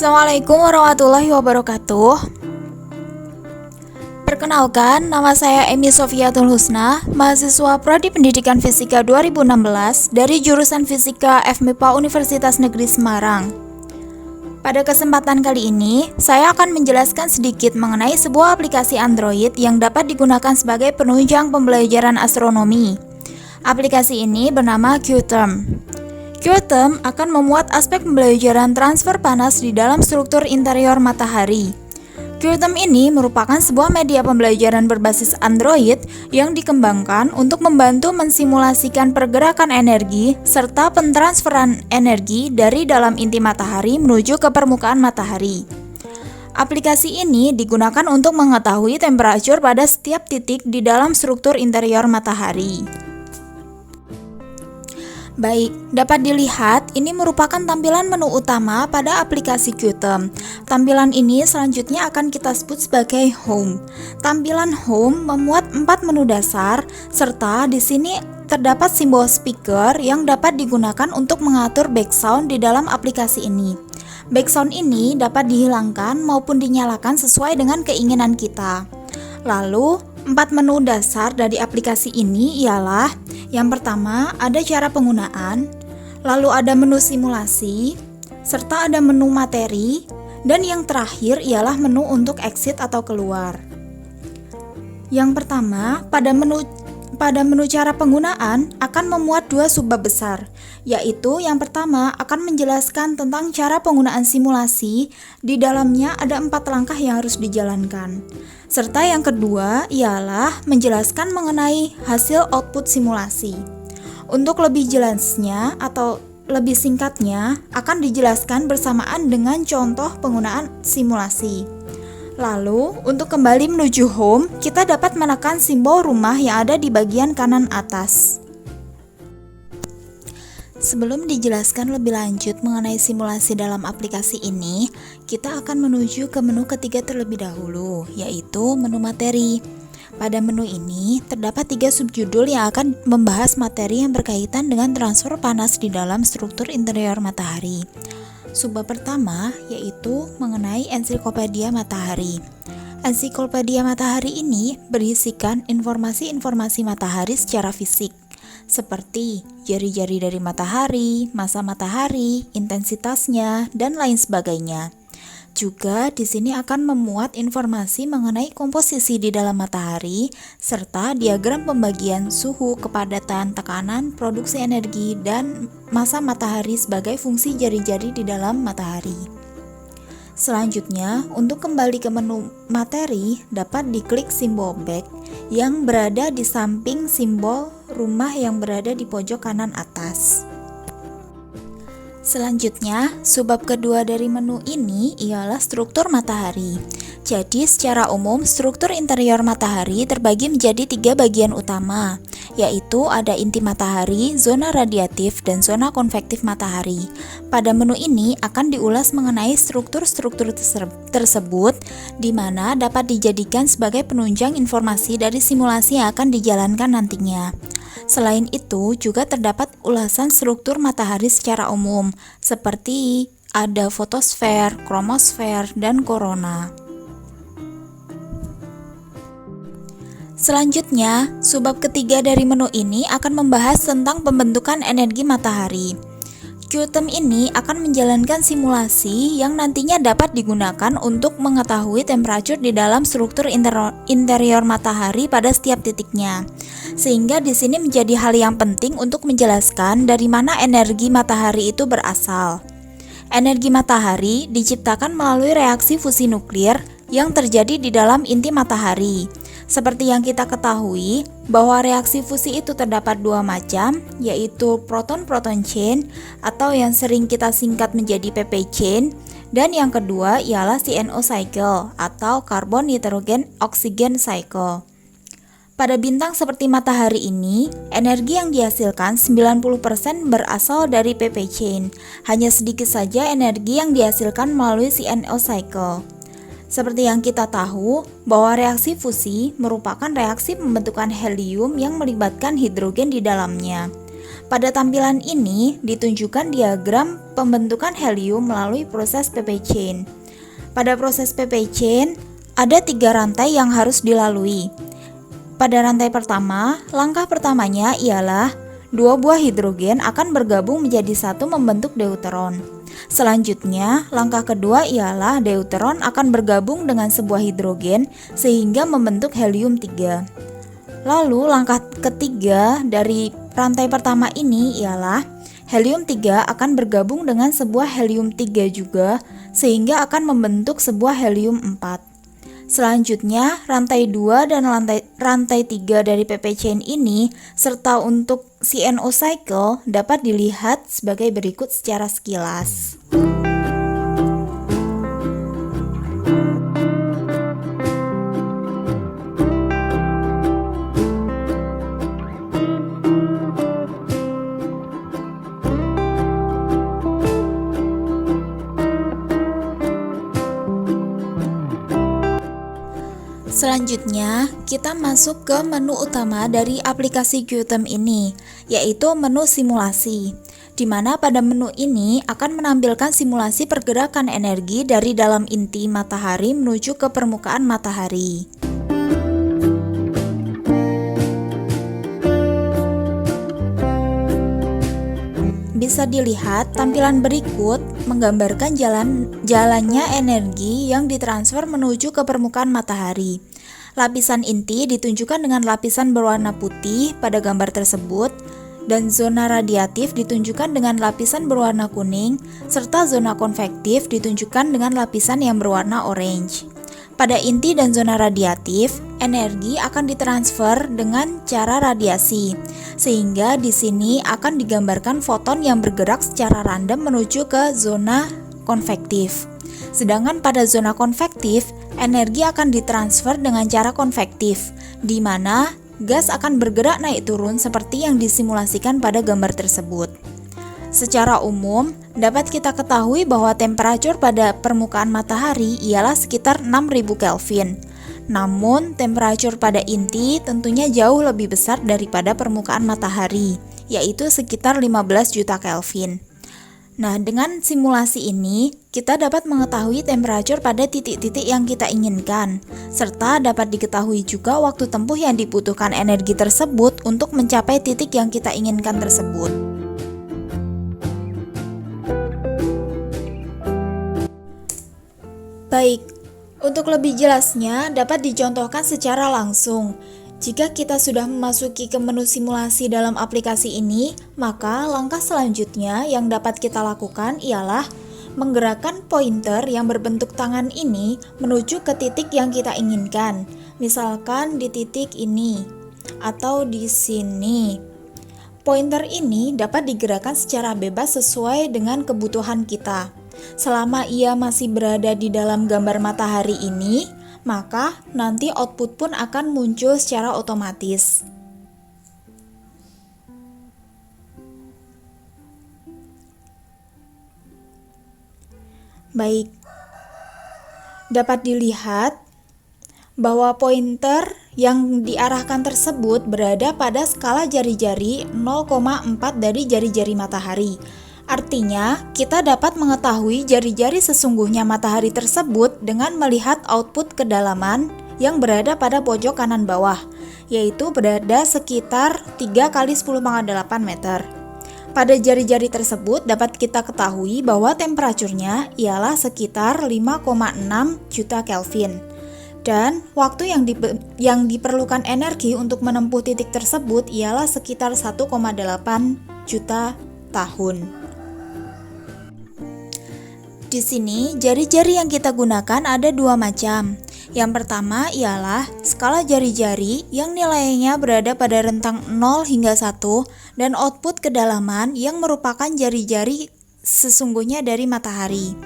Assalamualaikum warahmatullahi wabarakatuh. Perkenalkan, nama saya Emi Sofiatul Husna, mahasiswa Prodi Pendidikan Fisika 2016 dari jurusan Fisika FMIPA Universitas Negeri Semarang. Pada kesempatan kali ini, saya akan menjelaskan sedikit mengenai sebuah aplikasi Android yang dapat digunakan sebagai penunjang pembelajaran astronomi. Aplikasi ini bernama QTerm. QTerm akan memuat aspek pembelajaran transfer panas di dalam struktur interior matahari. QTerm ini merupakan sebuah media pembelajaran berbasis Android yang dikembangkan untuk membantu mensimulasikan pergerakan energi serta pentransferan energi dari dalam inti matahari menuju ke permukaan matahari. Aplikasi ini digunakan untuk mengetahui temperatur pada setiap titik di dalam struktur interior matahari. Baik, dapat dilihat ini merupakan tampilan menu utama pada aplikasi QTerm. Tampilan ini selanjutnya akan kita sebut sebagai Home. Tampilan Home memuat 4 menu dasar serta di sini terdapat simbol speaker yang dapat digunakan untuk mengatur background di dalam aplikasi ini. Background ini dapat dihilangkan maupun dinyalakan sesuai dengan keinginan kita. Lalu, 4 menu dasar dari aplikasi ini ialah yang pertama, ada cara penggunaan, lalu ada menu simulasi, serta ada menu materi, dan yang terakhir ialah menu untuk exit atau keluar. Yang pertama, pada menu cara penggunaan akan memuat 2 subbab besar, yaitu yang pertama akan menjelaskan tentang cara penggunaan simulasi, di dalamnya ada 4 langkah yang harus dijalankan. Serta yang kedua ialah menjelaskan mengenai hasil output simulasi. Untuk lebih jelasnya atau lebih singkatnya akan dijelaskan bersamaan dengan contoh penggunaan simulasi. Lalu, untuk kembali menuju home, kita dapat menekan simbol rumah yang ada di bagian kanan atas. Sebelum dijelaskan lebih lanjut mengenai simulasi dalam aplikasi ini, kita akan menuju ke menu ketiga terlebih dahulu, yaitu menu materi. Pada menu ini, terdapat 3 subjudul yang akan membahas materi yang berkaitan dengan transfer panas di dalam struktur interior matahari. Subbab pertama yaitu mengenai ensiklopedia matahari. Ensiklopedia matahari ini berisikan informasi-informasi matahari secara fisik, seperti jari-jari dari matahari, masa matahari, intensitasnya, dan lain sebagainya. Juga di sini akan memuat informasi mengenai komposisi di dalam matahari serta diagram pembagian suhu, kepadatan, tekanan, produksi energi, dan masa matahari sebagai fungsi jari-jari di dalam matahari. Selanjutnya, untuk kembali ke menu materi, dapat diklik simbol back yang berada di samping simbol rumah yang berada di pojok kanan atas. Selanjutnya, subbab kedua dari menu ini ialah struktur matahari. Jadi, secara umum, struktur interior matahari terbagi menjadi 3 bagian utama, yaitu ada inti matahari, zona radiatif, dan zona konvektif matahari. Pada menu ini akan diulas mengenai struktur-struktur tersebut, di mana dapat dijadikan sebagai penunjang informasi dari simulasi yang akan dijalankan nantinya. Selain itu, juga terdapat ulasan struktur matahari secara umum, seperti ada fotosfer, kromosfer, dan korona. Selanjutnya, subbab ketiga dari menu ini akan membahas tentang pembentukan energi matahari. QTerm ini akan menjalankan simulasi yang nantinya dapat digunakan untuk mengetahui temperatur di dalam struktur interior matahari pada setiap titiknya. Sehingga di sini menjadi hal yang penting untuk menjelaskan dari mana energi matahari itu berasal. Energi matahari diciptakan melalui reaksi fusi nuklir yang terjadi di dalam inti matahari. Seperti yang kita ketahui, bahwa reaksi fusi itu terdapat 2 macam, yaitu proton-proton chain atau yang sering kita singkat menjadi PP chain, dan yang kedua ialah CNO cycle atau carbon nitrogen oxygen cycle. Pada bintang seperti matahari ini, energi yang dihasilkan 90% berasal dari PP chain. Hanya sedikit saja energi yang dihasilkan melalui CNO cycle. Seperti yang kita tahu, bahwa reaksi fusi merupakan reaksi pembentukan helium yang melibatkan hidrogen di dalamnya. Pada tampilan ini ditunjukkan diagram pembentukan helium melalui proses PP chain. Pada proses PP chain ada 3 rantai yang harus dilalui. Pada rantai pertama, langkah pertamanya ialah 2 buah hidrogen akan bergabung menjadi satu membentuk deuteron. Selanjutnya, langkah kedua ialah deuteron akan bergabung dengan sebuah hidrogen sehingga membentuk helium 3. Lalu langkah ketiga dari rantai pertama ini ialah helium 3 akan bergabung dengan sebuah helium 3 juga sehingga akan membentuk sebuah helium 4. Selanjutnya, rantai 2 dan rantai 3 dari PP chain ini serta untuk CNO cycle dapat dilihat sebagai berikut secara sekilas. Selanjutnya, kita masuk ke menu utama dari aplikasi QTEM ini, yaitu menu simulasi, di mana pada menu ini akan menampilkan simulasi pergerakan energi dari dalam inti matahari menuju ke permukaan matahari. Bisa dilihat tampilan berikut menggambarkan jalannya energi yang ditransfer menuju ke permukaan matahari. Lapisan inti ditunjukkan dengan lapisan berwarna putih pada gambar tersebut, dan zona radiatif ditunjukkan dengan lapisan berwarna kuning, serta zona konvektif ditunjukkan dengan lapisan yang berwarna orange. Pada inti dan zona radiatif, energi akan ditransfer dengan cara radiasi, sehingga di sini akan digambarkan foton yang bergerak secara random menuju ke zona konvektif. Sedangkan pada zona konvektif, energi akan ditransfer dengan cara konvektif, di mana gas akan bergerak naik turun seperti yang disimulasikan pada gambar tersebut. Secara umum, dapat kita ketahui bahwa temperatur pada permukaan matahari ialah sekitar 6000 Kelvin. Namun, temperatur pada inti tentunya jauh lebih besar daripada permukaan matahari, yaitu sekitar 15 juta Kelvin. Nah, dengan simulasi ini, kita dapat mengetahui temperatur pada titik-titik yang kita inginkan, serta dapat diketahui juga waktu tempuh yang dibutuhkan energi tersebut untuk mencapai titik yang kita inginkan tersebut. Baik, untuk lebih jelasnya dapat dicontohkan secara langsung. Jika kita sudah memasuki ke menu simulasi dalam aplikasi ini, maka langkah selanjutnya yang dapat kita lakukan ialah menggerakkan pointer yang berbentuk tangan ini menuju ke titik yang kita inginkan. Misalkan di titik ini atau di sini. Pointer ini dapat digerakkan secara bebas sesuai dengan kebutuhan kita. Selama ia masih berada di dalam gambar matahari ini, maka nanti output pun akan muncul secara otomatis. Baik, dapat dilihat bahwa pointer yang diarahkan tersebut berada pada skala jari-jari 0,4 dari jari-jari matahari. Artinya, kita dapat mengetahui jari-jari sesungguhnya matahari tersebut dengan melihat output kedalaman yang berada pada pojok kanan bawah, yaitu berada sekitar 3 × 10⁸ meter. Pada jari-jari tersebut dapat kita ketahui bahwa temperaturnya ialah sekitar 5,6 juta Kelvin. Dan waktu yang diperlukan energi untuk menempuh titik tersebut ialah sekitar 1,8 juta tahun. Di sini, jari-jari yang kita gunakan ada 2 macam. Yang pertama ialah skala jari-jari yang nilainya berada pada rentang 0 hingga 1 dan output kedalaman yang merupakan jari-jari sesungguhnya dari matahari.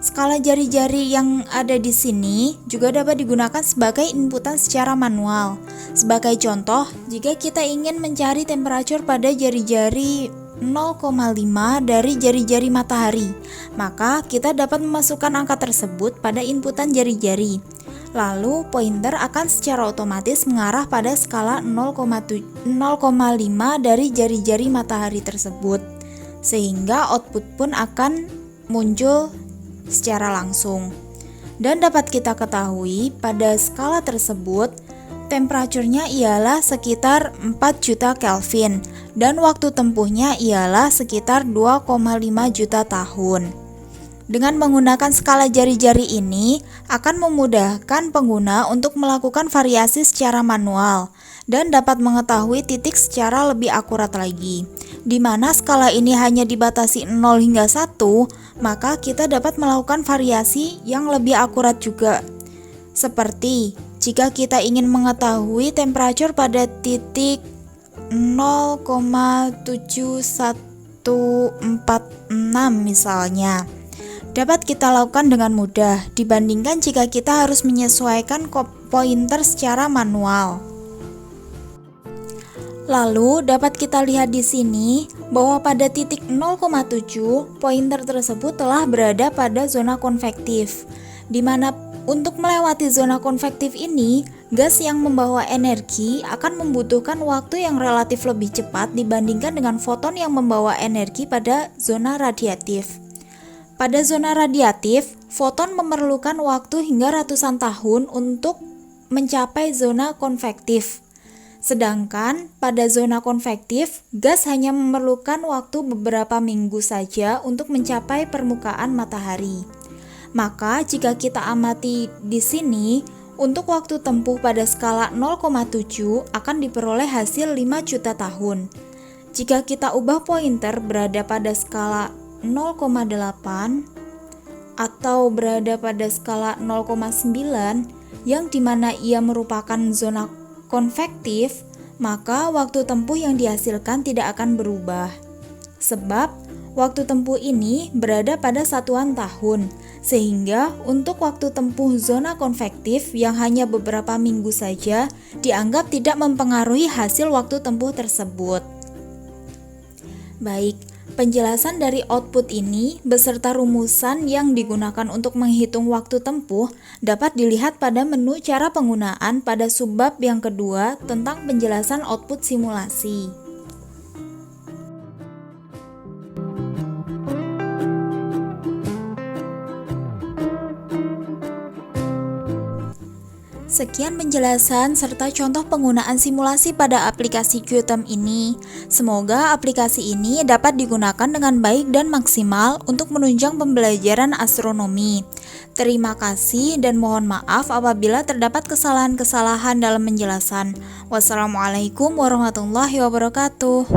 Skala jari-jari yang ada di sini juga dapat digunakan sebagai inputan secara manual. Sebagai contoh, jika kita ingin mencari temperatur pada jari-jari 0,5 dari jari-jari matahari, maka kita dapat memasukkan angka tersebut pada inputan jari-jari. Lalu pointer akan secara otomatis mengarah pada skala 0,5 dari jari-jari matahari tersebut, sehingga output pun akan muncul secara langsung. Dan dapat kita ketahui pada skala tersebut temperaturnya ialah sekitar 4 juta Kelvin dan waktu tempuhnya ialah sekitar 2,5 juta tahun. Dengan menggunakan skala jari-jari ini akan memudahkan pengguna untuk melakukan variasi secara manual dan dapat mengetahui titik secara lebih akurat lagi. Di mana skala ini hanya dibatasi 0 hingga 1, maka kita dapat melakukan variasi yang lebih akurat juga. Seperti jika kita ingin mengetahui temperatur pada titik 0,7146 misalnya, dapat kita lakukan dengan mudah dibandingkan jika kita harus menyesuaikan pointer secara manual. Lalu dapat kita lihat di sini bahwa pada titik 0,7 pointer tersebut telah berada pada zona konvektif, di mana untuk melewati zona konvektif ini, gas yang membawa energi akan membutuhkan waktu yang relatif lebih cepat dibandingkan dengan foton yang membawa energi pada zona radiatif. Pada zona radiatif, foton memerlukan waktu hingga ratusan tahun untuk mencapai zona konvektif. Sedangkan pada zona konvektif, gas hanya memerlukan waktu beberapa minggu saja untuk mencapai permukaan matahari. Maka jika kita amati di sini, untuk waktu tempuh pada skala 0,7 akan diperoleh hasil 5 juta tahun. Jika kita ubah pointer berada pada skala 0,8 atau berada pada skala 0,9 yang dimana ia merupakan zona konvektif, maka waktu tempuh yang dihasilkan tidak akan berubah. Sebab waktu tempuh ini berada pada satuan tahun, sehingga untuk waktu tempuh zona konvektif yang hanya beberapa minggu saja dianggap tidak mempengaruhi hasil waktu tempuh tersebut. Baik, penjelasan dari output ini beserta rumusan yang digunakan untuk menghitung waktu tempuh dapat dilihat pada menu cara penggunaan pada subbab yang kedua tentang penjelasan output simulasi. Sekian penjelasan serta contoh penggunaan simulasi pada aplikasi QTEM ini. Semoga aplikasi ini dapat digunakan dengan baik dan maksimal untuk menunjang pembelajaran astronomi. Terima kasih dan mohon maaf apabila terdapat kesalahan-kesalahan dalam penjelasan. Wassalamualaikum warahmatullahi wabarakatuh.